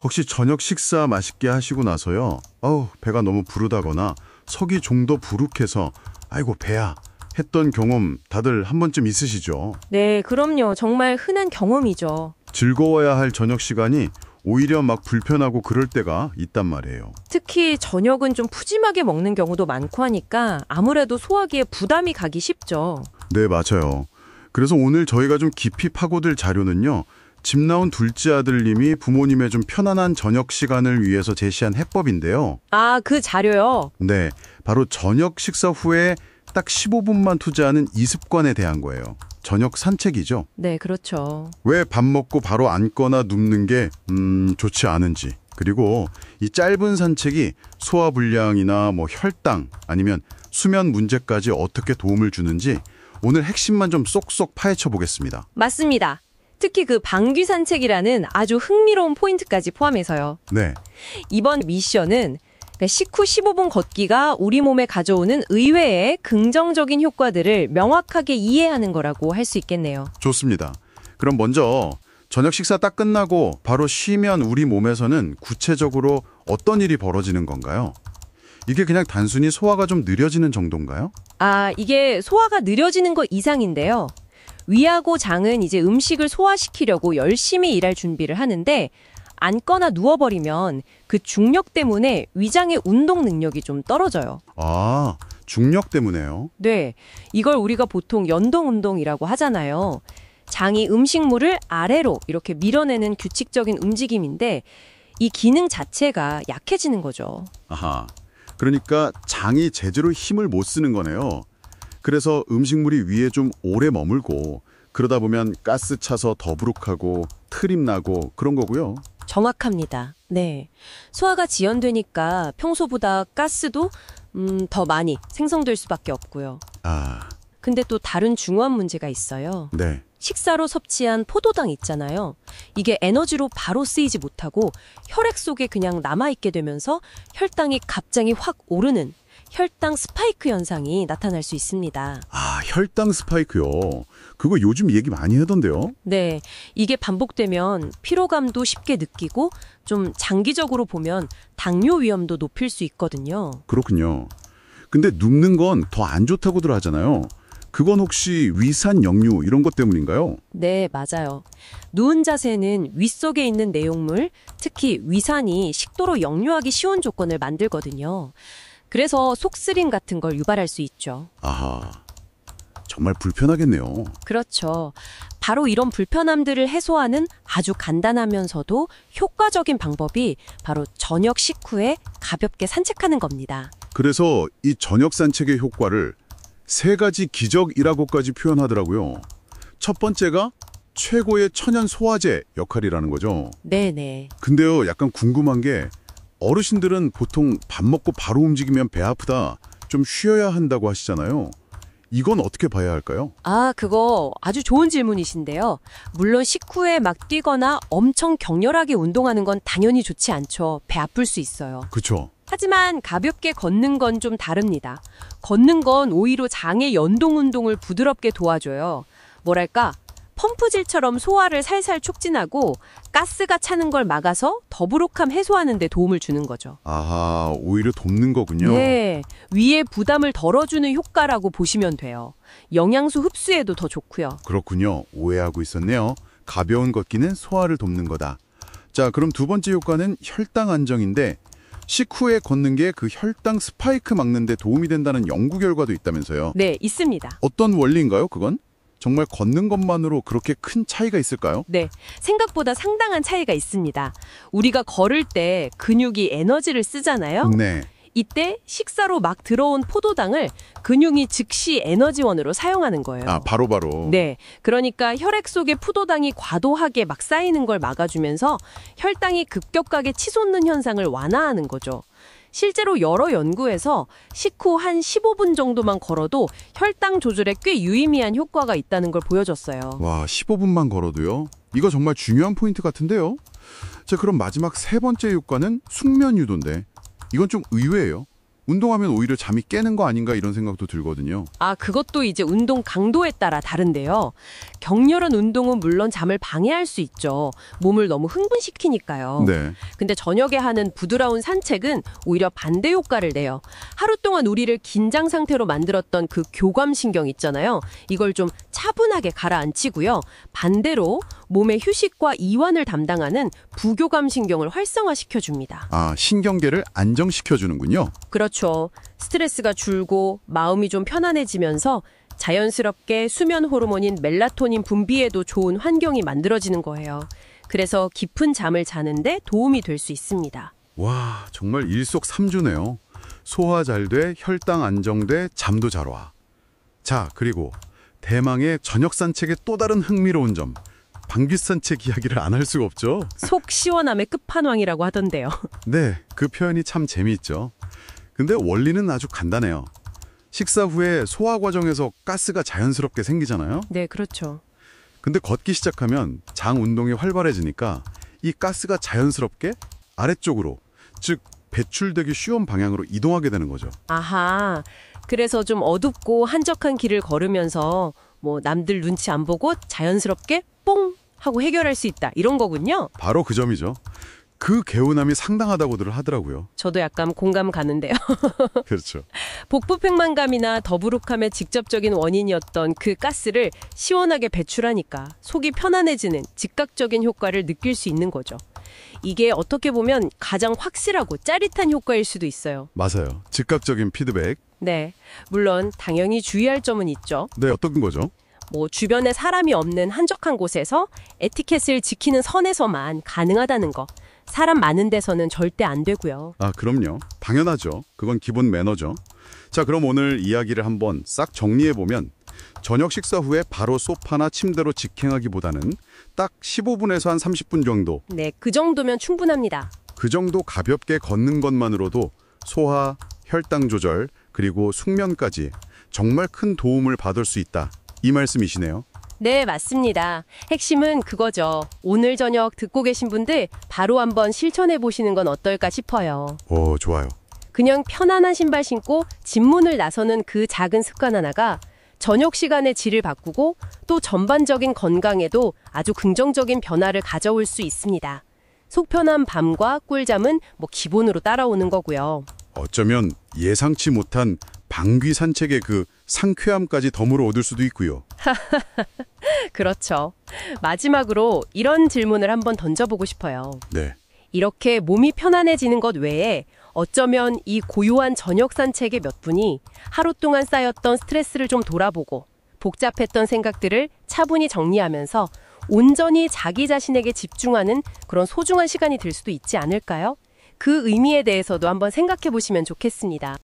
혹시 저녁 식사 맛있게 하시고 나서요. 배가 너무 부르다거나 속이 좀 더 부룩해서 아이고 배야 했던 경험 다들 한 번쯤 있으시죠? 네, 그럼요. 정말 흔한 경험이죠. 즐거워야 할 저녁 시간이 오히려 막 불편하고 그럴 때가 있단 말이에요. 특히 저녁은 좀 푸짐하게 먹는 경우도 많고 하니까 아무래도 소화기에 부담이 가기 쉽죠. 네, 맞아요. 그래서 오늘 저희가 좀 깊이 파고들 자료는요. 집 나온 둘째 아들님이 부모님의 좀 편안한 저녁 시간을 위해서 제시한 해법인데요. 아, 그 자료요? 네, 바로 저녁 식사 후에 딱 15분만 투자하는 이 습관에 대한 거예요. 저녁 산책이죠. 네, 그렇죠. 왜 밥 먹고 바로 앉거나 눕는 게 좋지 않은지, 그리고 이 짧은 산책이 소화불량이나 혈당 아니면 수면 문제까지 어떻게 도움을 주는지 오늘 핵심만 좀 쏙쏙 파헤쳐 보겠습니다. 맞습니다. 특히 그 방귀 산책이라는 아주 흥미로운 포인트까지 포함해서요. 네, 이번 미션은 식후 15분 걷기가 우리 몸에 가져오는 의외의 긍정적인 효과들을 명확하게 이해하는 거라고 할 수 있겠네요. 좋습니다. 그럼 먼저 저녁 식사 딱 끝나고 바로 쉬면 우리 몸에서는 구체적으로 어떤 일이 벌어지는 건가요? 이게 그냥 단순히 소화가 좀 느려지는 정도인가요? 아, 이게 소화가 느려지는 것 이상인데요. 위하고 장은 이제 음식을 소화시키려고 열심히 일할 준비를 하는데 앉거나 누워버리면 그 중력 때문에 위장의 운동 능력이 좀 떨어져요. 아, 중력 때문에요? 네, 이걸 우리가 보통 연동운동이라고 하잖아요. 장이 음식물을 아래로 이렇게 밀어내는 규칙적인 움직임인데 이 기능 자체가 약해지는 거죠. 아하, 그러니까 장이 제대로 힘을 못 쓰는 거네요. 그래서 음식물이 위에 좀 오래 머물고 그러다 보면 가스 차서 더부룩하고 트림 나고 그런 거고요. 정확합니다. 네, 소화가 지연되니까 평소보다 가스도 더 많이 생성될 수밖에 없고요. 아, 근데 또 다른 중요한 문제가 있어요. 네. 식사로 섭취한 포도당 있잖아요. 이게 에너지로 바로 쓰이지 못하고 혈액 속에 그냥 남아있게 되면서 혈당이 갑자기 확 오르는 혈당 스파이크 현상이 나타날 수 있습니다. 아, 혈당 스파이크요. 그거 요즘 얘기 많이 하던데요. 네, 이게 반복되면 피로감도 쉽게 느끼고 좀 장기적으로 보면 당뇨 위험도 높일 수 있거든요. 그렇군요. 근데 눕는 건 더 안 좋다고들 하잖아요. 그건 혹시 위산 역류 이런 것 때문인가요? 네, 맞아요. 누운 자세는 윗속에 있는 내용물, 특히 위산이 식도로 역류하기 쉬운 조건을 만들거든요. 그래서 속쓰림 같은 걸 유발할 수 있죠. 아하, 정말 불편하겠네요. 그렇죠. 바로 이런 불편함들을 해소하는 아주 간단하면서도 효과적인 방법이 바로 저녁 식후에 가볍게 산책하는 겁니다. 그래서 이 저녁 산책의 효과를 3가지 기적이라고까지 표현하더라고요. 첫 번째가 최고의 천연 소화제 역할이라는 거죠. 네네. 근데요, 약간 궁금한 게 어르신들은 보통 밥 먹고 바로 움직이면 배 아프다, 좀 쉬어야 한다고 하시잖아요. 이건 어떻게 봐야 할까요? 아, 그거 아주 좋은 질문이신데요. 물론 식후에 막 뛰거나 엄청 격렬하게 운동하는 건 당연히 좋지 않죠. 배 아플 수 있어요. 그쵸. 하지만 가볍게 걷는 건 좀 다릅니다. 걷는 건 오히려 장의 연동 운동을 부드럽게 도와줘요. 뭐랄까, 펌프질처럼 소화를 살살 촉진하고 가스가 차는 걸 막아서 더부룩함 해소하는 데 도움을 주는 거죠. 아하, 오히려 돕는 거군요. 네, 위에 부담을 덜어주는 효과라고 보시면 돼요. 영양소 흡수에도 더 좋고요. 그렇군요. 오해하고 있었네요. 가벼운 걷기는 소화를 돕는 거다. 자, 그럼 두 번째 효과는 혈당 안정인데 식후에 걷는 게 그 혈당 스파이크 막는 데 도움이 된다는 연구 결과도 있다면서요. 네, 있습니다. 어떤 원리인가요, 그건? 정말 걷는 것만으로 그렇게 큰 차이가 있을까요? 네, 생각보다 상당한 차이가 있습니다. 우리가 걸을 때 근육이 에너지를 쓰잖아요. 네. 이때 식사로 막 들어온 포도당을 근육이 즉시 에너지원으로 사용하는 거예요. 아, 바로바로. 네, 그러니까 혈액 속에 포도당이 과도하게 막 쌓이는 걸 막아주면서 혈당이 급격하게 치솟는 현상을 완화하는 거죠. 실제로 여러 연구에서 식후 한 15분 정도만 걸어도 혈당 조절에 꽤 유의미한 효과가 있다는 걸 보여줬어요. 와, 15분만 걸어도요? 이거 정말 중요한 포인트 같은데요? 자, 그럼 마지막 3번째 효과는 숙면 유도인데 이건 좀 의외예요. 운동하면 오히려 잠이 깨는 거 아닌가 이런 생각도 들거든요. 아, 그것도 이제 운동 강도에 따라 다른데요. 격렬한 운동은 물론 잠을 방해할 수 있죠. 몸을 너무 흥분시키니까요. 네. 근데 저녁에 하는 부드러운 산책은 오히려 반대 효과를 내요. 하루 동안 우리를 긴장 상태로 만들었던 그 교감신경 있잖아요. 이걸 좀 차분하게 가라앉히고요. 반대로 몸의 휴식과 이완을 담당하는 부교감신경을 활성화시켜줍니다. 아, 신경계를 안정시켜주는군요. 그렇죠. 스트레스가 줄고 마음이 좀 편안해지면서 자연스럽게 수면 호르몬인 멜라토닌 분비에도 좋은 환경이 만들어지는 거예요. 그래서 깊은 잠을 자는데 도움이 될 수 있습니다. 와, 정말 일석삼조네요. 소화 잘 돼, 혈당 안정돼, 잠도 잘 와. 자, 그리고 대망의 저녁 산책의 또 다른 흥미로운 점. 방귀 산책 이야기를 안 할 수가 없죠. 속 시원함의 끝판왕이라고 하던데요. 네, 그 표현이 참 재미있죠. 근데 원리는 아주 간단해요. 식사 후에 소화 과정에서 가스가 자연스럽게 생기잖아요. 네, 그렇죠. 근데 걷기 시작하면 장 운동이 활발해지니까 이 가스가 자연스럽게 아래쪽으로, 즉 배출되기 쉬운 방향으로 이동하게 되는 거죠. 아하, 그래서 좀 어둡고 한적한 길을 걸으면서 뭐 남들 눈치 안 보고 자연스럽게 뽕 하고 해결할 수 있다. 이런 거군요. 바로 그 점이죠. 그 개운함이 상당하다고들 하더라고요. 저도 약간 공감 가는데요. 그렇죠. 복부 팽만감이나 더부룩함의 직접적인 원인이었던 그 가스를 시원하게 배출하니까 속이 편안해지는 즉각적인 효과를 느낄 수 있는 거죠. 이게 어떻게 보면 가장 확실하고 짜릿한 효과일 수도 있어요. 맞아요. 즉각적인 피드백. 네, 물론 당연히 주의할 점은 있죠. 네, 어떤 거죠? 뭐 주변에 사람이 없는 한적한 곳에서 에티켓을 지키는 선에서만 가능하다는 거. 사람 많은 데서는 절대 안 되고요. 아, 그럼요. 당연하죠. 그건 기본 매너죠. 자, 그럼 오늘 이야기를 한번 싹 정리해보면 저녁 식사 후에 바로 소파나 침대로 직행하기보다는 딱 15분에서 한 30분 정도, 네, 그 정도면 충분합니다. 그 정도 가볍게 걷는 것만으로도 소화, 혈당 조절, 그리고 숙면까지 정말 큰 도움을 받을 수 있다. 이 말씀이시네요. 네, 맞습니다. 핵심은 그거죠. 오늘 저녁 듣고 계신 분들 바로 한번 실천해 보시는 건 어떨까 싶어요. 오, 좋아요. 그냥 편안한 신발 신고 집문을 나서는 그 작은 습관 하나가 저녁 시간의 질을 바꾸고 또 전반적인 건강에도 아주 긍정적인 변화를 가져올 수 있습니다. 속 편한 밤과 꿀잠은 뭐 기본으로 따라오는 거고요. 어쩌면 예상치 못한 방귀 산책의 그 상쾌함까지 덤으로 얻을 수도 있고요. 그렇죠. 마지막으로 이런 질문을 한번 던져보고 싶어요. 네. 이렇게 몸이 편안해지는 것 외에 어쩌면 이 고요한 저녁 산책의 몇 분이 하루 동안 쌓였던 스트레스를 좀 돌아보고 복잡했던 생각들을 차분히 정리하면서 온전히 자기 자신에게 집중하는 그런 소중한 시간이 될 수도 있지 않을까요? 그 의미에 대해서도 한번 생각해 보시면 좋겠습니다.